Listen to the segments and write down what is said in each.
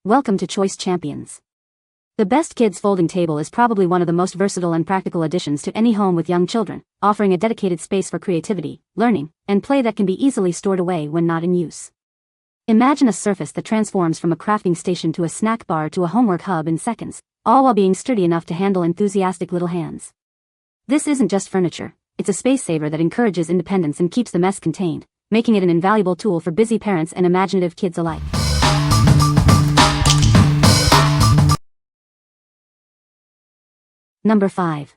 Welcome to Choice Champions. The Best Kids Folding Table is probably one of the most versatile and practical additions to any home with young children, offering a dedicated space for creativity, learning, and play that can be easily stored away when not in use. Imagine a surface that transforms from a crafting station to a snack bar to a homework hub in seconds, all while being sturdy enough to handle enthusiastic little hands. This isn't just furniture, it's a space saver that encourages independence and keeps the mess contained, making it an invaluable tool for busy parents and imaginative kids alike. Number 5.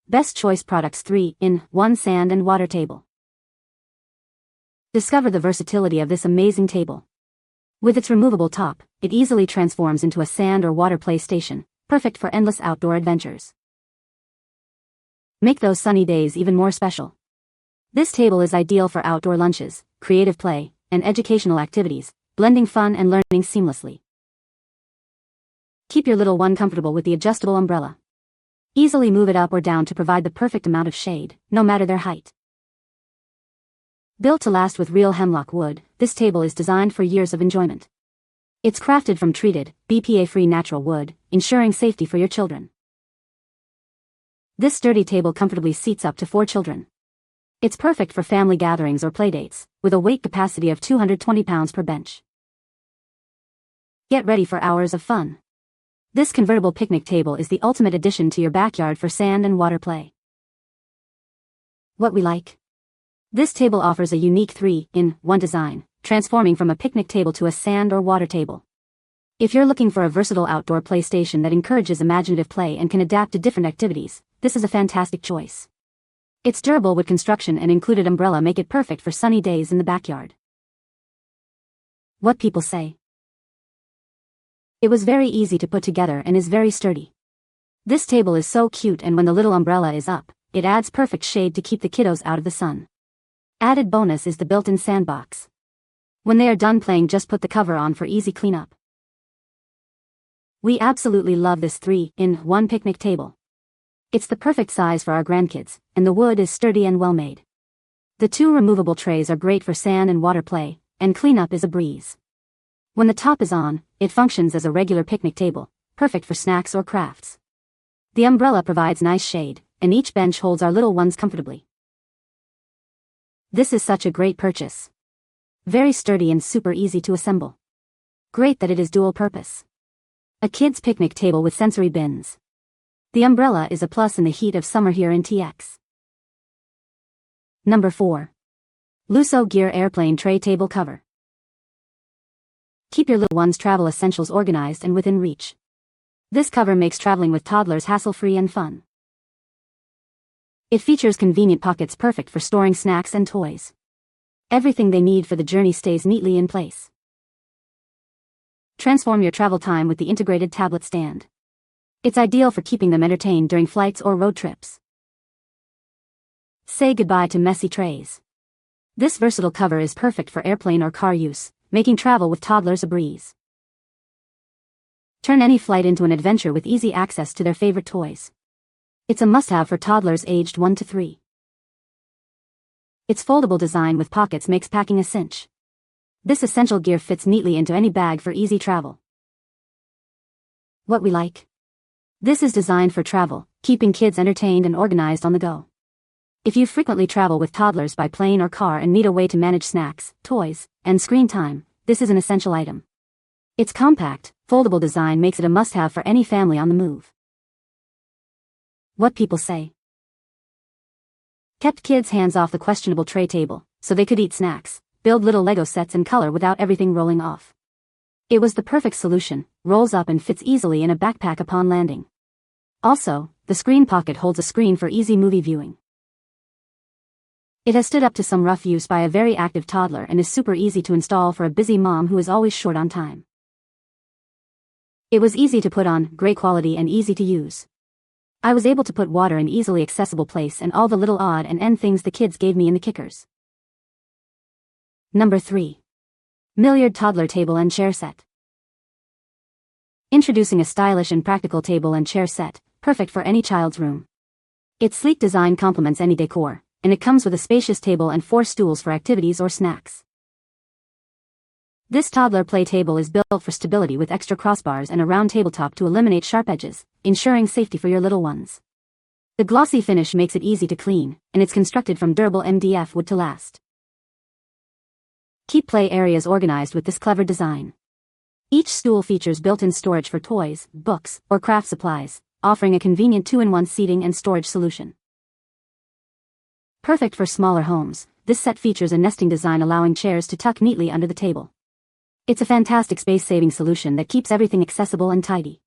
Best Choice Products 3-in-1 Sand and Water Table. Discover the versatility of this amazing table. With its removable top, it easily transforms into a sand or water play station, perfect for endless outdoor adventures. Make those sunny days even more special. This table is ideal for outdoor lunches, creative play, and educational activities, blending fun and learning seamlessly. Keep your little one comfortable with the adjustable umbrella. Easily move it up or down to provide the perfect amount of shade, no matter their height. Built to last with real hemlock wood, this table is designed for years of enjoyment. It's crafted from treated, BPA-free natural wood, ensuring safety for your children. This sturdy table comfortably seats up to 4 children. It's perfect for family gatherings or playdates, with a weight capacity of 220 pounds per bench. Get ready for hours of fun. This convertible picnic table is the ultimate addition to your backyard for sand and water play. What we like? This table offers a unique 3-in-1 design, transforming from a picnic table to a sand or water table. If you're looking for a versatile outdoor play station that encourages imaginative play and can adapt to different activities, this is a fantastic choice. Its durable wood construction and included umbrella make it perfect for sunny days in the backyard. What people say? It was very easy to put together and is very sturdy. This table is so cute, and when the little umbrella is up, it adds perfect shade to keep the kiddos out of the sun. Added bonus is the built-in sandbox. When they are done playing, just put the cover on for easy cleanup. We absolutely love this 3-in-1 picnic table. It's the perfect size for our grandkids, and the wood is sturdy and well made. The 2 removable trays are great for sand and water play, and cleanup is a breeze. When the top is on, it functions as a regular picnic table, perfect for snacks or crafts. The umbrella provides nice shade, and each bench holds our little ones comfortably. This is such a great purchase. Very sturdy and super easy to assemble. Great that it is dual purpose. A kid's picnic table with sensory bins. The umbrella is a plus in the heat of summer here in TX. Number 4. Lusso Gear Airplane Tray Table Cover. Keep your little one's travel essentials organized and within reach. This cover makes traveling with toddlers hassle-free and fun. It features convenient pockets perfect for storing snacks and toys. Everything they need for the journey stays neatly in place. Transform your travel time with the integrated tablet stand. It's ideal for keeping them entertained during flights or road trips. Say goodbye to messy trays. This versatile cover is perfect for airplane or car use, making travel with toddlers a breeze. Turn any flight into an adventure with easy access to their favorite toys. It's a must-have for toddlers aged 1 to 3. Its foldable design with pockets makes packing a cinch. This essential gear fits neatly into any bag for easy travel. What we like? This is designed for travel, keeping kids entertained and organized on the go. If you frequently travel with toddlers by plane or car and need a way to manage snacks, toys, and screen time, this is an essential item. Its compact, foldable design makes it a must-have for any family on the move. What people say? Kept kids' hands off the questionable tray table, so they could eat snacks, build little Lego sets and color without everything rolling off. It was the perfect solution, rolls up and fits easily in a backpack upon landing. Also, the screen pocket holds a screen for easy movie viewing. It has stood up to some rough use by a very active toddler and is super easy to install for a busy mom who is always short on time. It was easy to put on, great quality and easy to use. I was able to put water in easily accessible place and all the little odd and end things the kids gave me in the kickers. Number 3. Milliard Toddler Table and Chair Set. Introducing a stylish and practical table and chair set, perfect for any child's room. Its sleek design complements any decor, and it comes with a spacious table and 4 stools for activities or snacks. This toddler play table is built for stability with extra crossbars and a round tabletop to eliminate sharp edges, ensuring safety for your little ones. The glossy finish makes it easy to clean, and it's constructed from durable MDF wood to last. Keep play areas organized with this clever design. Each stool features built-in storage for toys, books, or craft supplies, offering a convenient 2-in-1 seating and storage solution. Perfect for smaller homes, this set features a nesting design allowing chairs to tuck neatly under the table. It's a fantastic space-saving solution that keeps everything accessible and tidy.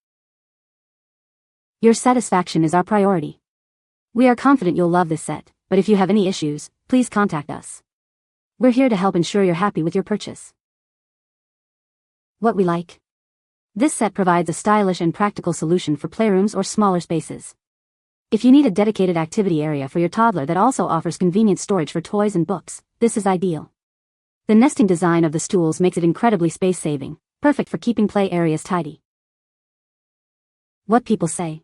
Your satisfaction is our priority. We are confident you'll love this set, but if you have any issues, please contact us. We're here to help ensure you're happy with your purchase. What we like. This set provides a stylish and practical solution for playrooms or smaller spaces. If you need a dedicated activity area for your toddler that also offers convenient storage for toys and books, this is ideal. The nesting design of the stools makes it incredibly space-saving, perfect for keeping play areas tidy. What people say.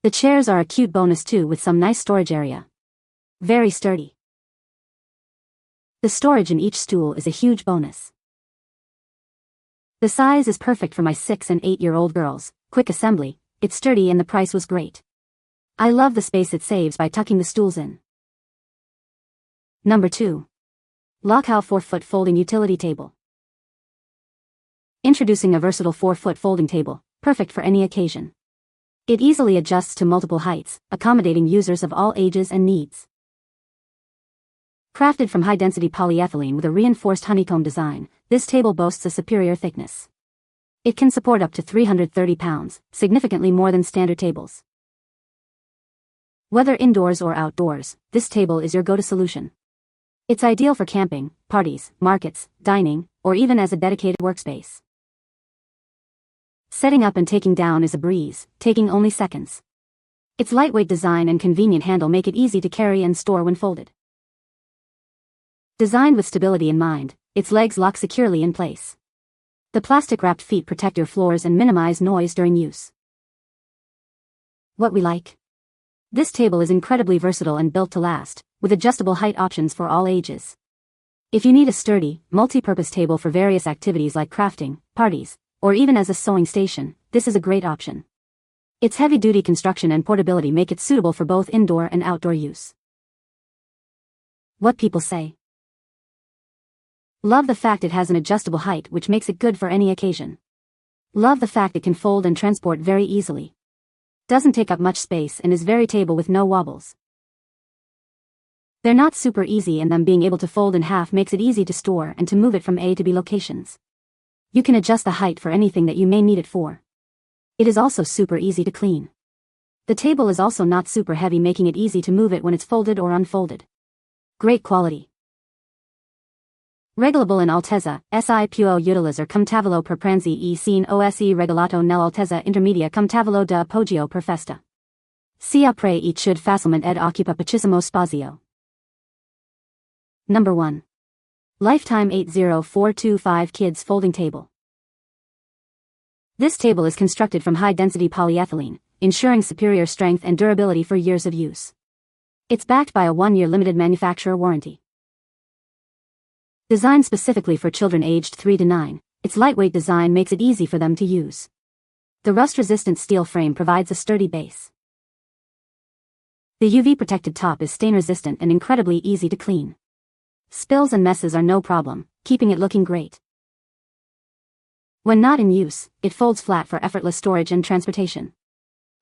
The chairs are a cute bonus too, with some nice storage area. Very sturdy. The storage in each stool is a huge bonus. The size is perfect for my 6- and 8-year-old girls, quick assembly, it's sturdy and the price was great. I love the space it saves by tucking the stools in. Number 2. Lakhow 4-foot folding utility table. Introducing a versatile 4-foot folding table, perfect for any occasion. It easily adjusts to multiple heights, accommodating users of all ages and needs. Crafted from high-density polyethylene with a reinforced honeycomb design, this table boasts a superior thickness. It can support up to 330 pounds, significantly more than standard tables. Whether indoors or outdoors, this table is your go-to solution. It's ideal for camping, parties, markets, dining, or even as a dedicated workspace. Setting up and taking down is a breeze, taking only seconds. Its lightweight design and convenient handle make it easy to carry and store when folded. Designed with stability in mind, its legs lock securely in place. The plastic-wrapped feet protect your floors and minimize noise during use. What we like. This table is incredibly versatile and built to last, with adjustable height options for all ages. If you need a sturdy, multi-purpose table for various activities like crafting, parties, or even as a sewing station, this is a great option. Its heavy-duty construction and portability make it suitable for both indoor and outdoor use. What people say. Love the fact it has an adjustable height which makes it good for any occasion. Love the fact it can fold and transport very easily. Doesn't take up much space and is very table with no wobbles. They're not super easy, and them being able to fold in half makes it easy to store and to move it from A to B locations. You can adjust the height for anything that you may need it for. It is also super easy to clean. The table is also not super heavy, making it easy to move it when it's folded or unfolded. Great quality. Regulable in Altezza, si può utilizzare come tavolo per pranzi e cene ose regolato nell'altezza intermedia come tavolo da appoggio per festa. Si apre e chiude facilmente ed occupa pochissimo spazio. Number 1. Lifetime 80425 Kids Folding Table. This table is constructed from high-density polyethylene, ensuring superior strength and durability for years of use. It's backed by a 1-year limited manufacturer warranty. Designed specifically for children aged 3 to 9, its lightweight design makes it easy for them to use. The rust-resistant steel frame provides a sturdy base. The UV-protected top is stain-resistant and incredibly easy to clean. Spills and messes are no problem, keeping it looking great. When not in use, it folds flat for effortless storage and transportation.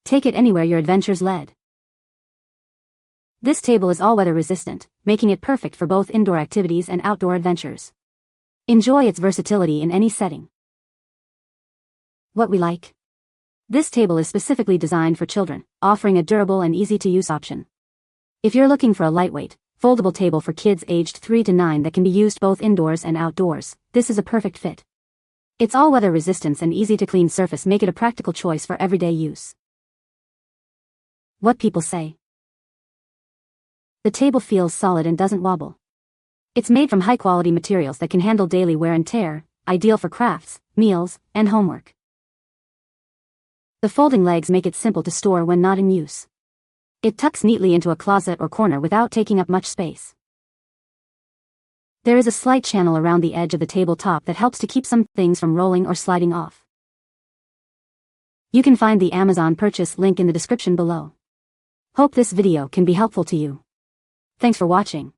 Take it anywhere your adventures led. This table is all-weather resistant, making it perfect for both indoor activities and outdoor adventures. Enjoy its versatility in any setting. What we like. This table is specifically designed for children, offering a durable and easy-to-use option. If you're looking for a lightweight, foldable table for kids aged 3 to 9 that can be used both indoors and outdoors, this is a perfect fit. Its all-weather resistance and easy-to-clean surface make it a practical choice for everyday use. What people say. The table feels solid and doesn't wobble. It's made from high-quality materials that can handle daily wear and tear, ideal for crafts, meals, and homework. The folding legs make it simple to store when not in use. It tucks neatly into a closet or corner without taking up much space. There is a slight channel around the edge of the tabletop that helps to keep some things from rolling or sliding off. You can find the Amazon purchase link in the description below. Hope this video can be helpful to you. Thanks for watching.